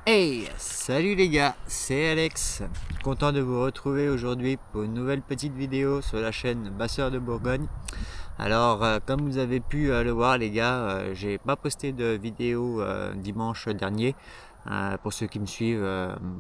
Hey, salut les gars, c'est Alex. Content de vous retrouver aujourd'hui pour une nouvelle petite vidéo sur la chaîne Basseur de Bourgogne. Alors, comme vous avez pu le voir les gars, j'ai pas posté de vidéo dimanche dernier. Pour ceux qui me suivent,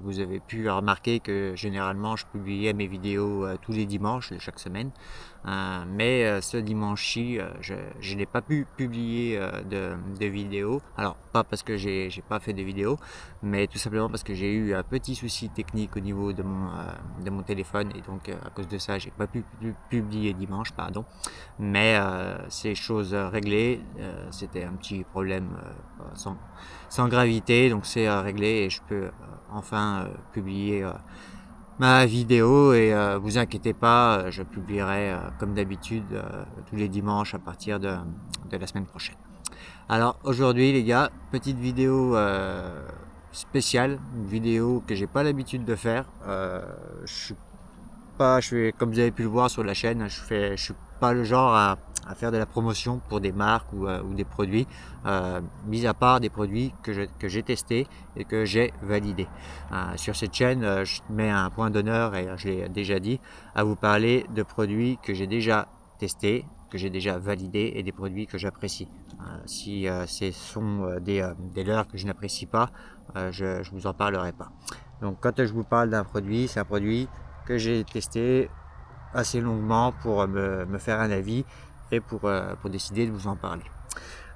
vous avez pu remarquer que généralement je publiais mes vidéos tous les dimanches de chaque semaine. Mais ce dimanche-ci, je n'ai pas pu publier de vidéo. Alors, pas parce que j'ai pas fait de vidéo, mais tout simplement parce que j'ai eu un petit souci technique au niveau de mon téléphone et donc à cause de ça, j'ai pas pu publier dimanche, pardon. Mais c'est chose réglée, c'était un petit problème sans gravité, donc c'est réglé et je peux enfin publier ma vidéo et vous inquiétez pas, je publierai comme d'habitude tous les dimanches à partir de la semaine prochaine. Alors aujourd'hui les gars, petite vidéo spéciale, une vidéo que j'ai pas l'habitude de faire. Comme vous avez pu le voir sur la chaîne, je suis pas le genre à faire de la promotion pour des marques ou des produits, mis à part des produits que j'ai testés et que j'ai validés. Sur cette chaîne, je mets un point d'honneur, et je l'ai déjà dit, à vous parler de produits que j'ai déjà testés, que j'ai déjà validés et des produits que j'apprécie. Si ce sont des leurres que je n'apprécie pas, je vous en parlerai pas. Donc quand je vous parle d'un produit, c'est un produit que j'ai testé assez longuement pour me faire un avis et pour décider de vous en parler.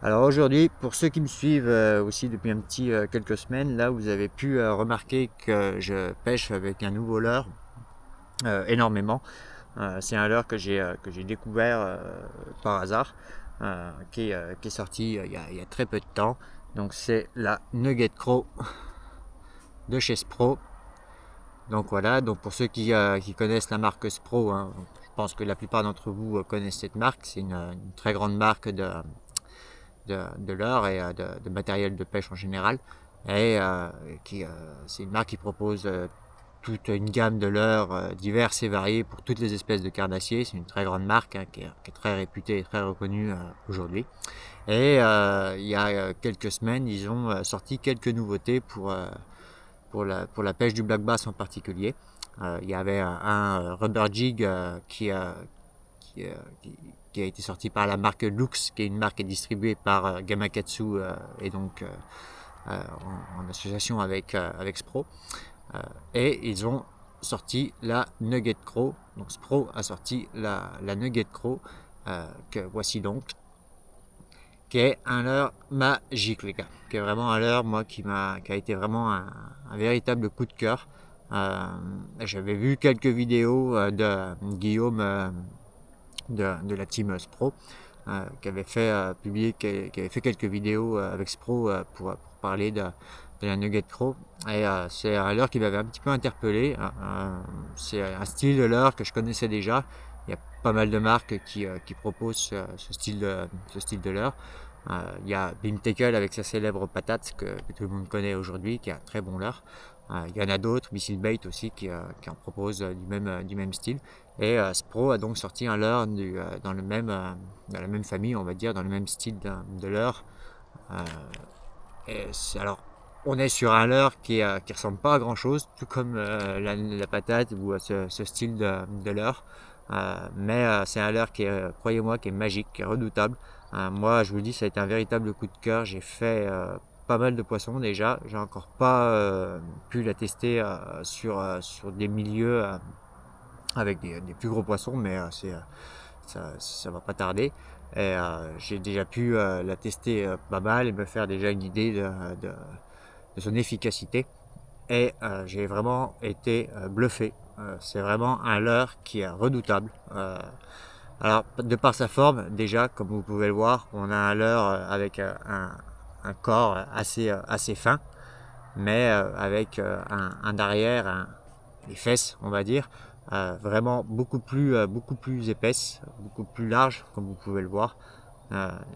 Alors aujourd'hui, pour ceux qui me suivent aussi depuis un petit quelques semaines, là vous avez pu remarquer que je pêche avec un nouveau leurre énormément. C'est un leurre que j'ai découvert par hasard, qui est sorti il y a très peu de temps. Donc c'est la Nugget Craw de chez Spro. Donc voilà, donc pour ceux qui connaissent la marque Spro, hein, je pense que la plupart d'entre vous connaissent cette marque. C'est une très grande marque de leurre et de matériel de pêche en général. Et c'est une marque qui propose toute une gamme de leurres diverses et variées pour toutes les espèces de carnassiers. C'est une très grande marque hein, qui est très réputée et très reconnue aujourd'hui. Et il y a quelques semaines, ils ont sorti quelques nouveautés pour la pêche du black bass en particulier. Il y avait un rubber jig qui, euh, qui, qui a été sorti par la marque Lux, qui est une marque distribuée par Gamakatsu et donc en association avec Spro. Et ils ont sorti la Nugget Craw. Donc Spro a sorti la Nugget Craw que voici donc, qui est un leurre magique les gars, qui est vraiment un leurre moi qui a été vraiment un véritable coup de cœur. J'avais vu quelques vidéos de Guillaume de la team Spro qui avait fait qui avait fait quelques vidéos avec Spro pour parler de la Nugget Craw et c'est un leurre qui m'avait un petit peu interpellé. C'est un style de leurre que je connaissais déjà. Il y a pas mal de marques qui proposent ce style de leurre. Il y a Bim Tackle avec sa célèbre patate que tout le monde connaît aujourd'hui, qui a un très bon leurre. Il y en a d'autres, Missile Bait aussi, qui en propose du même style. Et Spro a donc sorti un leurre dans dans la même famille, on va dire, dans le même style de leurre. Euh, alors, on est sur un leurre qui ressemble pas à grand chose, tout comme la patate ou ce style de leurre. Mais c'est un leurre qui est, croyez-moi, qui est magique, qui est redoutable. Moi, je vous le dis, ça a été un véritable coup de cœur. J'ai fait pas mal de poissons déjà. J'ai encore pas pu la tester sur des milieux avec des plus gros poissons, mais ça va pas tarder. Et j'ai déjà pu la tester pas mal et me faire déjà une idée de son efficacité. Et j'ai vraiment été bluffé. C'est vraiment un leurre qui est redoutable. Alors, de par sa forme, déjà, comme vous pouvez le voir, on a un leurre avec un corps assez fin, mais avec un arrière, les fesses, on va dire, vraiment beaucoup plus épaisse, beaucoup plus large, comme vous pouvez le voir.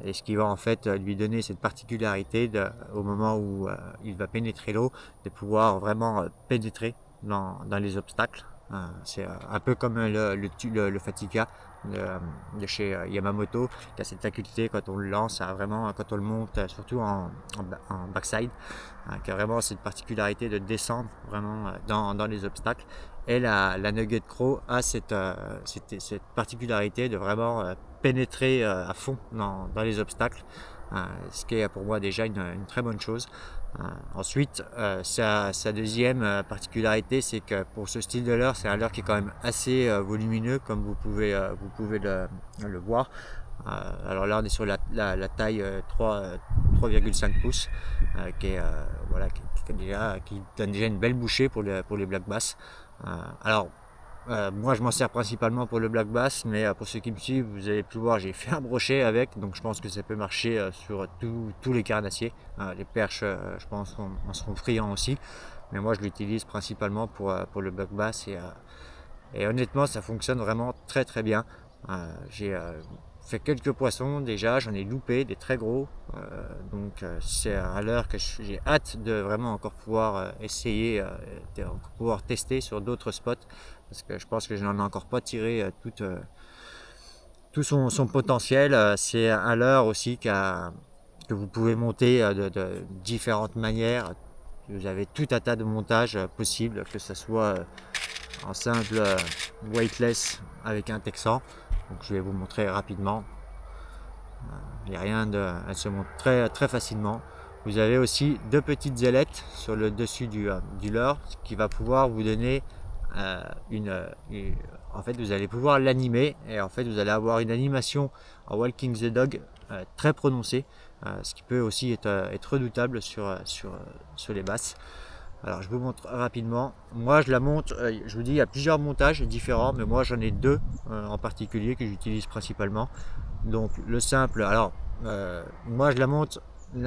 Et ce qui va en fait lui donner cette particularité au moment où il va pénétrer l'eau, de pouvoir vraiment pénétrer dans les obstacles. C'est un peu comme le Fatica de chez Yamamoto, qui a cette faculté quand on le lance, quand on le monte, surtout en backside, qui a vraiment cette particularité de descendre vraiment dans les obstacles. Et la Nugget Crow a cette particularité de vraiment pénétrer à fond dans les obstacles, ce qui est pour moi déjà une très bonne chose. Ensuite, sa deuxième particularité, c'est que pour ce style de leurre, c'est un leurre qui est quand même assez volumineux, comme vous pouvez le voir. Alors là, on est sur la taille 3,5 pouces, voilà, qui donne déjà une belle bouchée pour les black bass. Alors, moi, je m'en sers principalement pour le black bass, mais pour ceux qui me suivent, vous avez pu voir, j'ai fait un brochet avec, donc je pense que ça peut marcher sur tous les carnassiers. Les perches, je pense, en seront friands aussi, mais moi, je l'utilise principalement pour le black bass et honnêtement, ça fonctionne vraiment très très bien. J'ai fait quelques poissons déjà, j'en ai loupé des très gros, donc c'est à l'heure que j'ai hâte de vraiment encore pouvoir essayer, de pouvoir tester sur d'autres spots, parce que je pense que je n'en ai encore pas tiré tout son potentiel. C'est un leurre aussi que vous pouvez monter de différentes manières. Vous avez tout un tas de montages possibles, que ce soit en simple weightless avec un texan. Donc je vais vous montrer rapidement. Il n'y a rien de, elle se monte très, très facilement. Vous avez aussi deux petites ailettes sur le dessus du leurre, ce qui va pouvoir vous donner en fait, vous allez pouvoir l'animer et en fait, vous allez avoir une animation en walking the dog très prononcée, ce qui peut aussi être redoutable sur les basses. Alors je vous montre rapidement. Moi je la monte, je vous dis il y a plusieurs montages différents, mais moi j'en ai deux en particulier que j'utilise principalement. Donc le simple, alors moi je la monte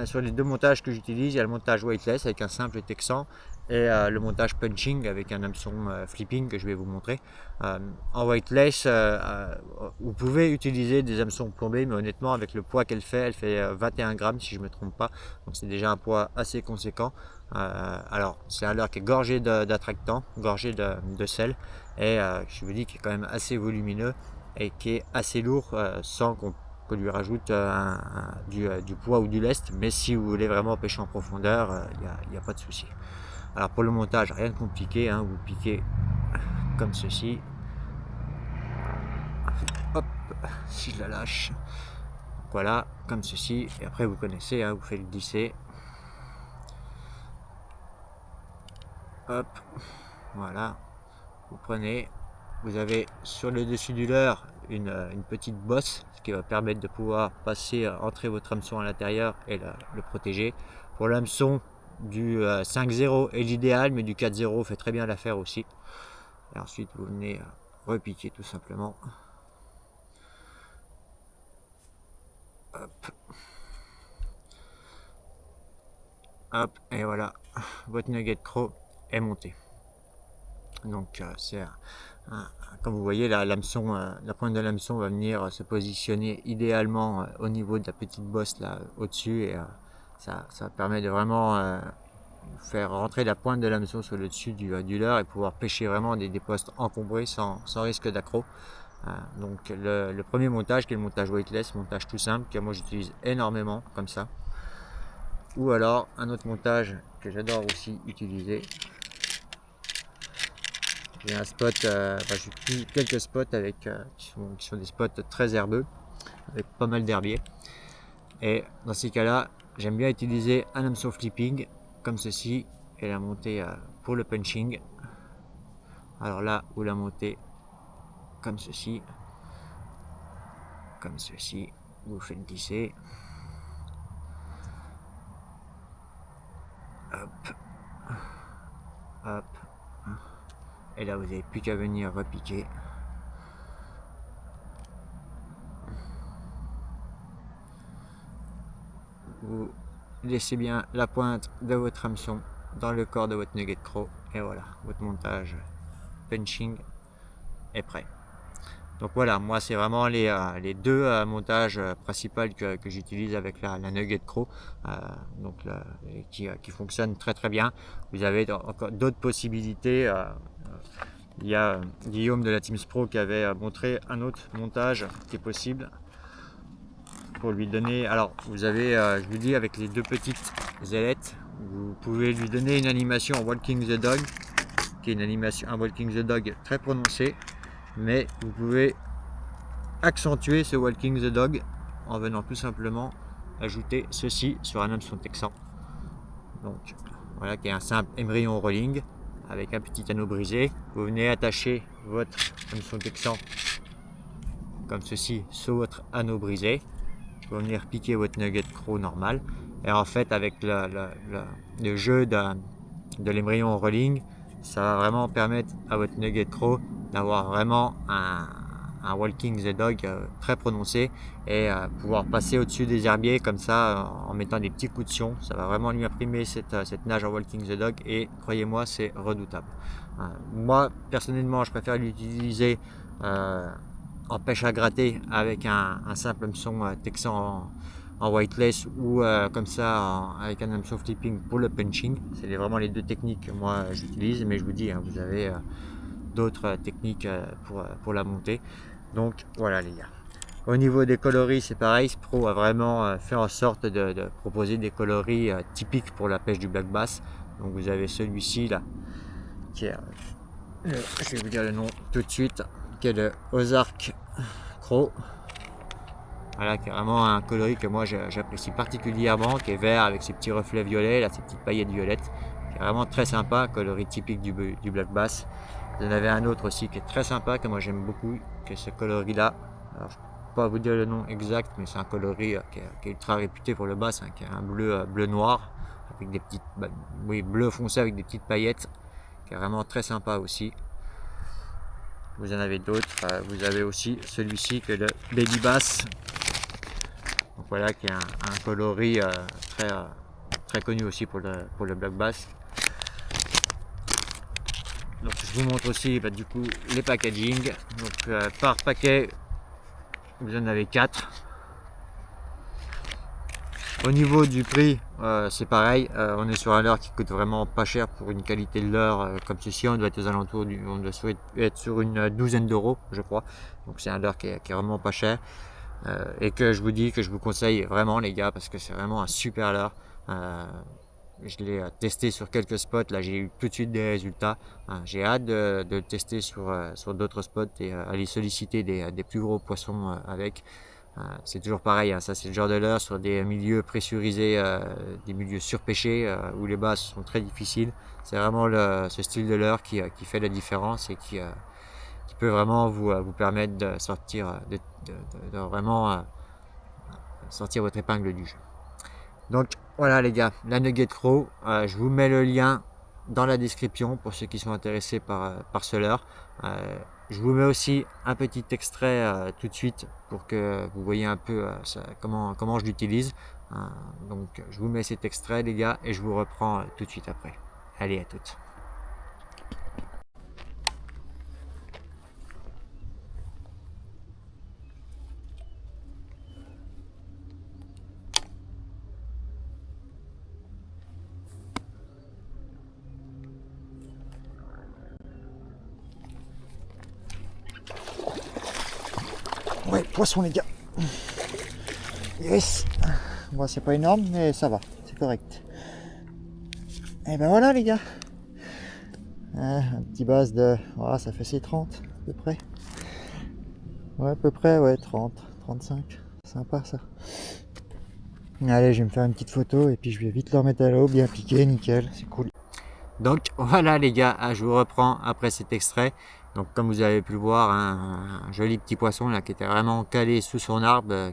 sur les deux montages que j'utilise, il y a le montage weightless avec un simple texan et le montage punching avec un hameçon flipping que je vais vous montrer. En weightless, vous pouvez utiliser des hameçons plombés, mais honnêtement avec le poids elle fait 21 grammes si je ne me trompe pas, donc c'est déjà un poids assez conséquent. Alors c'est un leurre qui est gorgé d'attractants, gorgé de sel, et je vous dis qu'il est quand même assez volumineux et qui est assez lourd sans qu'on lui rajoute du poids ou du lest, mais si vous voulez vraiment pêcher en profondeur, il n'y a pas de souci. Alors pour le montage, rien de compliqué, hein, vous piquez comme ceci, hop, si je la lâche, voilà, comme ceci, et après vous connaissez, hein, vous faites le glisser, hop, voilà, vous prenez, vous avez sur le dessus du leurre une petite bosse, ce qui va permettre de pouvoir entrer votre hameçon à l'intérieur et le protéger. Pour l'hameçon du 5-0 est l'idéal, mais du 4-0 fait très bien l'affaire aussi. Et ensuite vous venez repiquer tout simplement. Hop. Hop, et voilà, votre nugget crow est monté. Donc comme vous voyez, la pointe de l'hameçon va venir se positionner idéalement au niveau de la petite bosse là au-dessus, et ça permet de vraiment faire rentrer la pointe de l'hameçon sur le dessus du leurre et pouvoir pêcher vraiment des postes encombrés sans risque d'accro. Donc le premier montage, qui est le montage weightless, montage tout simple, que moi j'utilise énormément comme ça. Ou alors un autre montage que j'adore aussi utiliser. J'ai un spot, j'ai pris quelques spots qui sont des spots très herbeux, avec pas mal d'herbiers. Et dans ces cas-là, j'aime bien utiliser un hameçon flipping comme ceci et la montée pour le punching. Alors là, vous la montez comme ceci, vous faites glisser. Hop, hop. Et là, vous n'avez plus qu'à venir repiquer. Vous laissez bien la pointe de votre hameçon dans le corps de votre nugget crow. Et voilà, votre montage punching est prêt. Donc voilà, moi c'est vraiment les deux montages principaux que j'utilise avec la Nugget Crow, qui fonctionnent très très bien. Vous avez encore d'autres possibilités Il y a Guillaume de la Teams Pro qui avait montré un autre montage qui est possible pour lui donner. Alors vous avez, je vous dis, avec les deux petites ailettes, vous pouvez lui donner une animation en Walking the Dog, qui est une animation, un Walking the Dog très prononcé, mais vous pouvez accentuer ce Walking the Dog en venant tout simplement ajouter ceci sur un hameçon texan. Donc voilà, qui est un simple émerillon rolling avec un petit anneau brisé. Vous venez attacher votre hameçon texan comme ceci sur votre anneau brisé. Vous venez piquer votre nugget croc normal. Et en fait, avec le jeu de l'émerillon rolling, ça va vraiment permettre à votre nugget croc d'avoir vraiment un walking the dog très prononcé et pouvoir passer au-dessus des herbiers comme ça en mettant des petits coups de sion. Ça va vraiment lui imprimer cette nage en walking the dog et croyez-moi, c'est redoutable. Moi, personnellement, je préfère l'utiliser en pêche à gratter avec un simple hameçon texan en whiteless ou comme ça avec un hameçon flipping pour le punching. C'est vraiment les deux techniques que moi j'utilise, mais je vous dis, hein, vous avez d'autres techniques pour la monter. Donc voilà les gars. Au niveau des coloris, c'est pareil. Spro a vraiment fait en sorte de proposer des coloris typiques pour la pêche du black bass. Donc vous avez celui-ci là, qui est, je vais vous dire le nom tout de suite, qui est le Ozark Crow. Voilà, qui est vraiment un coloris que moi j'apprécie particulièrement, qui est vert avec ses petits reflets violets, là, ces petites paillettes violettes, qui est vraiment très sympa, coloris typique du black bass. Vous en avez un autre aussi qui est très sympa, que moi j'aime beaucoup, qui est ce coloris là. Alors, je ne peux pas vous dire le nom exact, mais c'est un coloris qui est ultra réputé pour le bass, hein, qui est un bleu noir, avec des petites, bleu foncé avec des petites paillettes, qui est vraiment très sympa aussi. Vous en avez d'autres, vous avez aussi celui-ci qui est le Baby Bass. Donc voilà, qui est un coloris très connu aussi pour le black bass. Donc je vous montre aussi du coup les packaging. Donc par paquet, vous en avez 4. Au niveau du prix, c'est pareil, on est sur un leurre qui coûte vraiment pas cher pour une qualité de leurre comme ceci. On doit être aux alentours on doit être sur une douzaine d'euros, je crois. Donc c'est un leurre qui est vraiment pas cher. Et que je vous dis que je vous conseille vraiment les gars, parce que c'est vraiment un super leurre. Je l'ai testé sur quelques spots, là j'ai eu tout de suite des résultats. J'ai hâte de le tester sur d'autres spots et aller solliciter des plus gros poissons avec. C'est toujours pareil, hein, ça c'est le genre de leurre sur des milieux pressurisés, des milieux surpêchés où les basses sont très difficiles. C'est vraiment ce style de leurre qui fait la différence et qui peut vraiment vous permettre de sortir, de vraiment sortir votre épingle du jeu. Donc voilà les gars, la Nugget Crow, je vous mets le lien dans la description pour ceux qui sont intéressés par ce leurre. Je vous mets aussi un petit extrait tout de suite pour que vous voyez un peu comment je l'utilise. Donc je vous mets cet extrait les gars et je vous reprends tout de suite après. Allez, à toutes. Ouais, poisson les gars. Yes. Bon, c'est pas énorme, mais ça va, c'est correct. Et ben voilà les gars. Un petit bass de... Voilà, ça fait ses 30 à peu près. Ouais, à peu près, ouais, 30, 35. Sympa ça. Allez, je vais me faire une petite photo et puis je vais vite le remettre à l'eau, bien piqué, nickel, c'est cool. Donc voilà les gars, je vous reprends après cet extrait. Donc comme vous avez pu le voir, un joli petit poisson là qui était vraiment calé sous son arbre.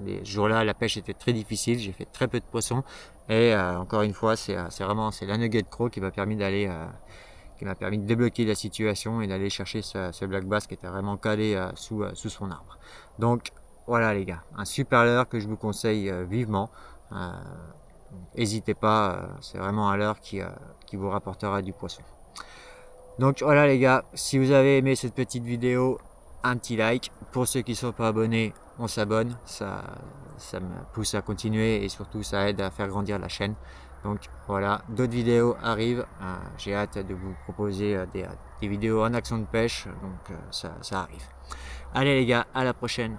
Les jours-là, la pêche était très difficile, j'ai fait très peu de poissons. Et encore une fois, c'est la Nugget Crow qui m'a permis de débloquer la situation et d'aller chercher ce black bass qui était vraiment calé sous son arbre. Donc voilà les gars, un super leurre que je vous conseille vivement. N'hésitez pas, c'est vraiment un leurre qui vous rapportera du poisson. Donc voilà les gars, si vous avez aimé cette petite vidéo, un petit like. Pour ceux qui ne sont pas abonnés, on s'abonne, ça me pousse à continuer et surtout ça aide à faire grandir la chaîne. Donc voilà, d'autres vidéos arrivent. J'ai hâte de vous proposer des vidéos en action de pêche. Donc ça arrive. Allez les gars, à la prochaine.